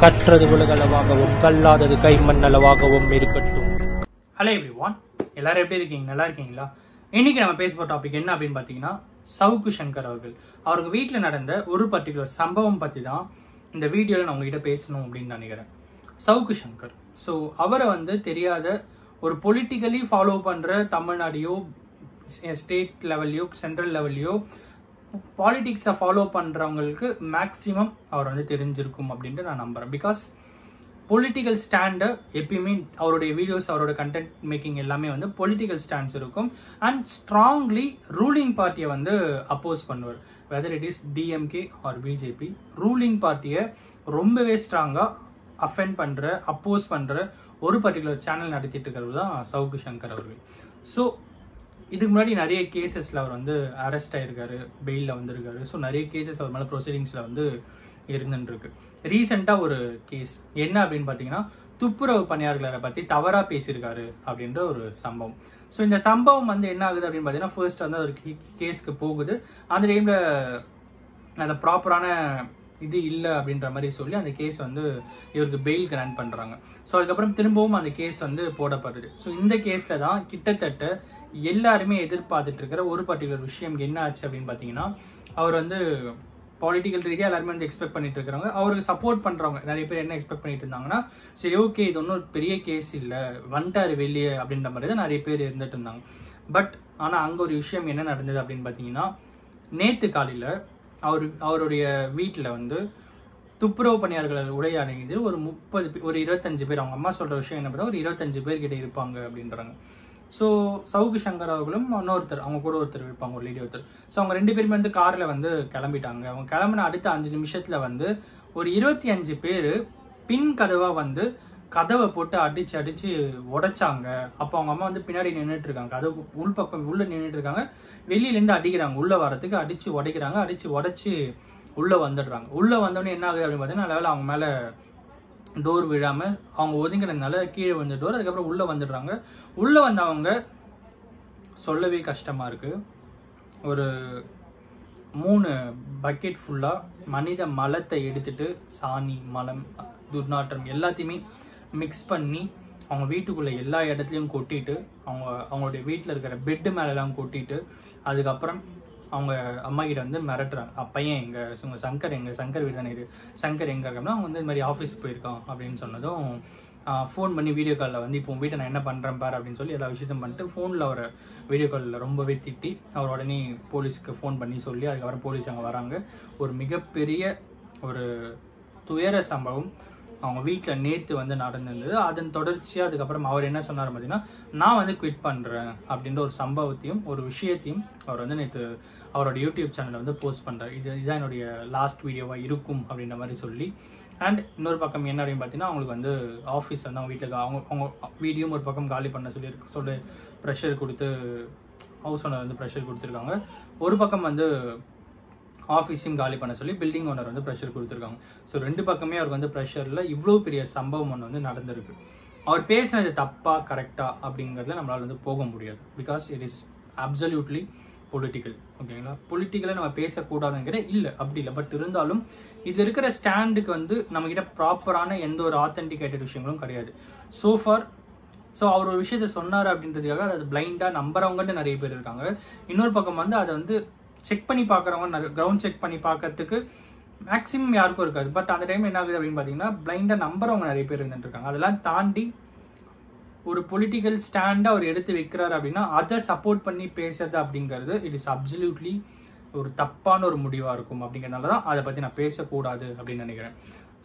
கற்றது உலகளவாகவும் கல்லாதது கைமண்ணளவாகவும் இருக்கட்டும். Hello everyone, எல்லாரும் எப்படி இருக்கீங்க? நல்லா இருக்கீங்களா? இன்னைக்கு நம்ம பேச போற டாபிக் என்ன அப்படின்னு பாத்தீங்கன்னா, சவுக்கு சங்கர் அவருக்கு வீட்டுல நடந்த ஒரு பர்டிகுலர் சம்பவம் பத்தி தான் இந்த வீடியோல நான் உங்ககிட்ட பேசணும் அப்படின்னு நினைக்கிறேன். சவுக்கு சங்கர், ஸோ அவரை தெரியாத ஒரு பொலிட்டிக்கலி ஃபாலோ பண்ற தமிழ்நாடையோ ஸ்டேட் லெவல்லையோ சென்ட்ரல் லெவல்லையோ பாலிடிக்ஸை ஃபாலோ பண்றவங்களுக்கு மேக்சிமம் அவர் தெரிஞ்சிருக்கும் அப்படின்ட்டு நான் நம்புறேன். பிகாஸ் பொலிட்டிக்கல் ஸ்டாண்டை எப்பயுமே அவருடைய வீடியோஸ், அவரோட கண்டென்ட் மேக்கிங் எல்லாமே பொலிட்டிக்கல் ஸ்டாண்ட்ஸ் இருக்கும். அண்ட் ஸ்ட்ராங்லி ரூலிங் பார்ட்டியை அப்போஸ் பண்ணுவார். Whether it is DMK or BJP, ruling பார்ட்டியை ரொம்பவே ஸ்ட்ராங்கா அஃபெண்ட் பண்ற, அப்போஸ் பண்ற ஒரு பர்டிகுலர் சேனல் நடத்திட்டு இருக்கிறது தான் சவுக்கு சங்கர் அவர்கள். ஸோ இதுக்கு முன்னாடி நிறைய கேசஸ்ல அவர் அரெஸ்ட் ஆயிருக்காரு, பெயில்ல வந்திருக்காரு. ஸோ நிறைய கேசஸ் அவர் மேல ப்ரொசீடிங்ஸ்ல இருந்துட்டு இருக்கு. ரீசெண்டா ஒரு கேஸ் என்ன அப்படின்னு பாத்தீங்கன்னா, துப்புரவு பணியாளர்களை பத்தி தவறா பேசியிருக்காரு அப்படின்ற ஒரு சம்பவம். ஸோ இந்த சம்பவம் என்ன ஆகுது அப்படின்னு பாத்தீங்கன்னா, ஃபர்ஸ்ட் ஒரு கேஸ்க்கு போகுது. அந்த டைம்ல அந்த ப்ராப்பரான இது இல்லை அப்படின்ற மாதிரி சொல்லி அந்த கேஸ் இவருக்கு பெயில் கிராண்ட் பண்றாங்க. ஸோ அதுக்கப்புறம் திரும்பவும் அந்த கேஸ் போடப்படுது. ஸோ இந்த கேஸ்ல தான் கிட்டத்தட்ட எல்லாருமே எதிர்பார்த்துட்டு இருக்கிற ஒரு பர்டிகுலர் விஷயம் என்ன ஆச்சு அப்படின்னு பாத்தீங்கன்னா, அவர் பொலிட்டிக்கல் ரீதியா எல்லாருமே எக்ஸ்பெக்ட் பண்ணிட்டு இருக்காங்க. அவருக்கு சப்போர்ட் பண்றவங்க நிறைய பேர் என்ன எக்ஸ்பெக்ட் பண்ணிட்டு இருந்தாங்கன்னா, சரி ஓகே இது ஒன்றும் பெரிய கேஸ் இல்லை, வந்துட்டாரு வெளியே அப்படின்ற மாதிரி தான் நிறைய பேர் இருந்துட்டு இருந்தாங்க. பட் ஆனா அங்க ஒரு விஷயம் என்ன நடந்தது அப்படின்னு பாத்தீங்கன்னா, நேத்து காலையில அவருடைய வீட்டுல துப்புரவு பணியாளர்கள் உடை அணிந்து ஒரு 25 பேர், அவங்க அம்மா சொல்ற விஷயம் என்ன பார்த்தா ஒரு 25 பேர் கிட்ட இருப்பாங்க அப்படின்றாங்க. ஸோ சவுக்கு சங்கர் அவர்களும் இன்னொருத்தர், அவங்க கூட ஒருத்தர் இருப்பாங்க, ஒரு லேடி ஒருத்தர். ஸோ அவங்க 2 பேருமே கார்ல கிளம்பிட்டாங்க. அவங்க கிளம்பின அடுத்த 5 நிமிஷத்துல ஒரு 25 பேரு பின் கதவா கதவை போட்டு அடிச்சு அடிச்சு உடைச்சாங்க. அப்போ அவங்க அம்மா பின்னாடி நின்றுட்டு இருக்காங்க, கதவு உள்பக்கம் உள்ள நின்றுட்டு இருக்காங்க. வெளியில இருந்து அடிக்கிறாங்க, உள்ள வரதுக்கு அடிச்சு உடைக்கிறாங்க. அடிச்சு உடைச்சு உள்ள வந்துடுறாங்க. உள்ள வந்தோடனே என்ன ஆகுது அப்படின்னு பாத்தீங்கன்னா, அவங்க மேல டோர் விழாம அவங்க ஒதுங்கினதுனால கீழே வந்து டோர். அதுக்கப்புறம் உள்ள வந்துடுறாங்க. உள்ள வந்தவங்க சொல்லவே கஷ்டமா இருக்கு. ஒரு 3 பக்கெட் ஃபுல்லா மனித மலத்தை எடுத்துட்டு, சாணி, மலம், துர்நாற்றம் எல்லாத்தையுமே மிக்ஸ் பண்ணி அவங்க வீட்டுக்குள்ள எல்லா இடத்துலயும் கொட்டிட்டு, அவங்களுடைய வீட்டுல இருக்கிற பெட்டு மேல எல்லாம் கொட்டிட்டு, அதுக்கப்புறம் அவங்க அம்மா கிட்ட மிரட்டுறாங்க. பையன் எங்க, சங்கர் எங்க, சங்கர் வீடு தானே இது, சங்கர் எங்க இருக்கா, அவங்க இந்த மாதிரி ஆஃபீஸ் போயிருக்கான் அப்படின்னு சொன்னதும் ஃபோன் பண்ணி வீடியோ காலில் இப்போ வீட்டை நான் என்ன பண்றேன் பாரு அப்படின்னு சொல்லி எல்லா விஷயத்தையும் பண்ணிட்டு ஃபோனில் அவர் வீடியோ காலில் ரொம்பவே திட்டி அவர் உடனே போலீஸ்க்கு ஃபோன் பண்ணி சொல்லி அதுக்கப்புறம் போலீஸ் அங்கே வராங்க. ஒரு மிகப்பெரிய ஒரு துயர சம்பவம் அவங்க வீட்டில் நேற்று நடந்திருந்தது. அதன் தொடர்ச்சியாக அதுக்கப்புறம் அவர் என்ன சொன்னார் பார்த்தீங்கன்னா, நான் குவிட் பண்ணுறேன் அப்படின்ற ஒரு சம்பவத்தையும் ஒரு விஷயத்தையும் அவர் நேற்று அவரோட யூடியூப் சேனலில் போஸ்ட் பண்ணுறாரு. இதுதான் என்னுடைய லாஸ்ட் வீடியோவாக இருக்கும் அப்படின்ற மாதிரி சொல்லி. அண்ட் இன்னொரு பக்கம் என்ன அப்படின்னு பார்த்தீங்கன்னா, அவங்களுக்கு ஆஃபீஸ் அவங்க வீட்டில் அவங்க வீடியோ ஒரு பக்கம் காலி பண்ண சொல்லி ப்ரெஷர் கொடுத்து ஹவுஸ் ஓனர் ப்ரெஷர் கொடுத்துருக்காங்க. ஒரு பக்கம் ஆஃபீஸையும் காலி பண்ண சொல்லி பில்டிங் ஓனர் ப்ரெஷர் கொடுத்துருக்காங்க. ஸோ 2 பக்கமே அவருக்கு ப்ரெஷர்ல இவ்வளோ பெரிய சம்பவம் நடந்திருக்கு. அவர் பேசினது தப்பா கரெக்டா அப்படிங்கிறதுல நம்மளால போக முடியாது. Because it is absolutely political. ஓகேங்களா? பொலிட்டிக்கலா நம்ம பேசக்கூடாதுங்கிற இல்லை, அப்படி இல்லை. பட் இருந்தாலும் இதுல இருக்கிற ஸ்டாண்டுக்கு நம்ம கிட்ட ப்ராப்பரான எந்த ஒரு ஆத்தென்டிகேட்டட் விஷயங்களும் கிடையாது. ஸோ அவர் ஒரு விஷயத்த சொன்னார் அப்படின்றதுக்காக அதை பிளைண்டா நம்புறவங்கன்னு நிறைய பேர் இருக்காங்க. இன்னொரு பக்கம் அதை செக் பண்ணி பாக்குறவங்க, கிரவுண்ட் செக் பண்ணி பாக்கிறதுக்கு மேக்சிமம் யாருக்கும் இருக்காது. பட் அந்த டைம் என்ன ஆகுது அப்படின்னு பாத்தீங்கன்னா, பிளைண்டா நம்புறவங்க நிறைய பேர் இருந்துட்டு இருக்காங்க. அதெல்லாம் தாண்டி ஒரு பொலிட்டிக்கல் ஸ்டாண்டா அவர் எடுத்து வைக்கிறாரு அப்படின்னா அதை சப்போர்ட் பண்ணி பேசுறது அப்படிங்கிறது இட் இஸ் அப்சல்யூட்லி ஒரு தப்பான ஒரு முடிவா இருக்கும். அப்படிங்கறதுனாலதான் அதை பத்தி நான் பேசக்கூடாது அப்படின்னு நினைக்கிறேன்.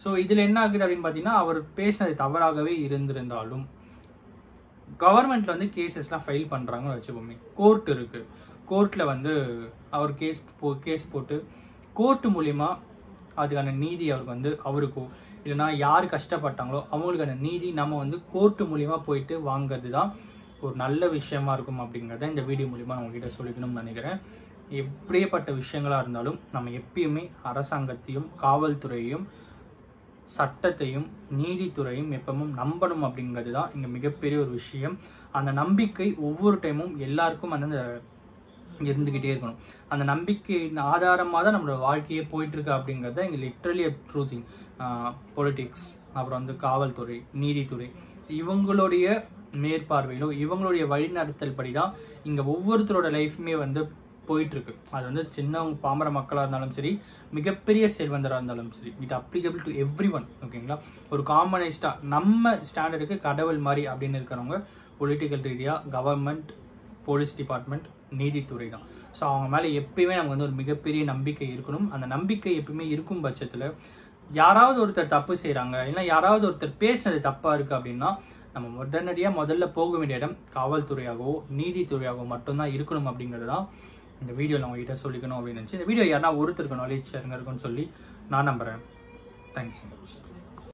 ஸோ இதுல என்ன ஆகுது அப்படின்னு பாத்தீங்கன்னா, அவர் பேசினது தவறாகவே இருந்திருந்தாலும் கவர்மெண்ட்ல கேசஸ்லாம் ஃபைல் பண்றாங்கன்னு வச்சுக்கோமே, கோர்ட் இருக்கு, கோர்ட்ல அவர் கேஸ் போட்டு கோர்ட் மூலியமா அதுக்கான நீதி அவருக்கு அவருக்கோ இல்லைன்னா யாரு கஷ்டப்பட்டாங்களோ அவங்களுக்கான நீதி நம்ம கோர்ட் மூலியமா போயிட்டு வாங்குறது தான் ஒரு நல்ல விஷயமா இருக்கும் அப்படிங்கறத இந்த வீடியோ மூலியமா நான் உங்ககிட்ட சொல்லிக்கணும்னு நினைக்கிறேன். எப்படிப்பட்ட விஷயங்களா இருந்தாலும் நம்ம எப்பயுமே அரசாங்கத்தையும் காவல்துறையையும் சட்டத்தையும் நீதித்துறையும் எப்பவும் நம்பணும் அப்படிங்கிறது தான் இங்க மிகப்பெரிய ஒரு விஷயம். அந்த நம்பிக்கை ஒவ்வொரு டைமும் எல்லாருக்கும் அந்த இருந்துகிட்டே இருக்கணும். அந்த நம்பிக்கையின் ஆதாரமாக தான் நம்மளோட வாழ்க்கையே போயிட்டு இருக்கு அப்படிங்கிறத இங்கே லிட்ரலி ட்ரூ திங். பொலிட்டிக்ஸ், அப்புறம் வந்து காவல்துறை, நீதித்துறை, இவங்களுடைய மேற்பார்வையிலோ இவங்களுடைய வழிநடத்தல் படி தான் இங்கே ஒவ்வொருத்தரோட லைஃப்மே வந்து போயிட்டு இருக்கு. அது வந்து சின்ன பாமர மக்களாக இருந்தாலும் சரி, மிகப்பெரிய செல்வந்தராக இருந்தாலும் சரி, it applicable to every one. ஓகேங்களா? ஒரு காமனைஸ்டா நம்ம ஸ்டாண்டர்டுக்கு கடவுள் மாதிரி அப்படின்னு இருக்கிறவங்க பொலிட்டிக்கல் ரீதியாக கவர்மெண்ட், போலீஸ் டிபார்ட்மெண்ட், நீதித்துறை தான். ஸோ அவங்க மேலே எப்பயுமே நமக்கு வந்து ஒரு மிகப்பெரிய நம்பிக்கை இருக்கணும். அந்த நம்பிக்கை எப்பயுமே இருக்கும் பட்சத்தில் யாராவது ஒருத்தர் தப்பு செய்கிறாங்க, இல்லை யாராவது ஒருத்தர் பேசுனது தப்பாக இருக்குது அப்படின்னா நம்ம உடனடியாக முதல்ல போக வேண்டிய இடம் காவல்துறையாகவோ நீதித்துறையாகவோ மட்டும்தான் இருக்கணும். அப்படிங்கிறது தான் இந்த வீடியோவில் உங்ககிட்ட சொல்லிக்கணும் அப்படின்னு நினச்சி இந்த வீடியோ யாருன்னா ஒருத்தருக்கு நாலேஜ் இருக்குன்னு சொல்லி நான் நம்புகிறேன். Thank you so much.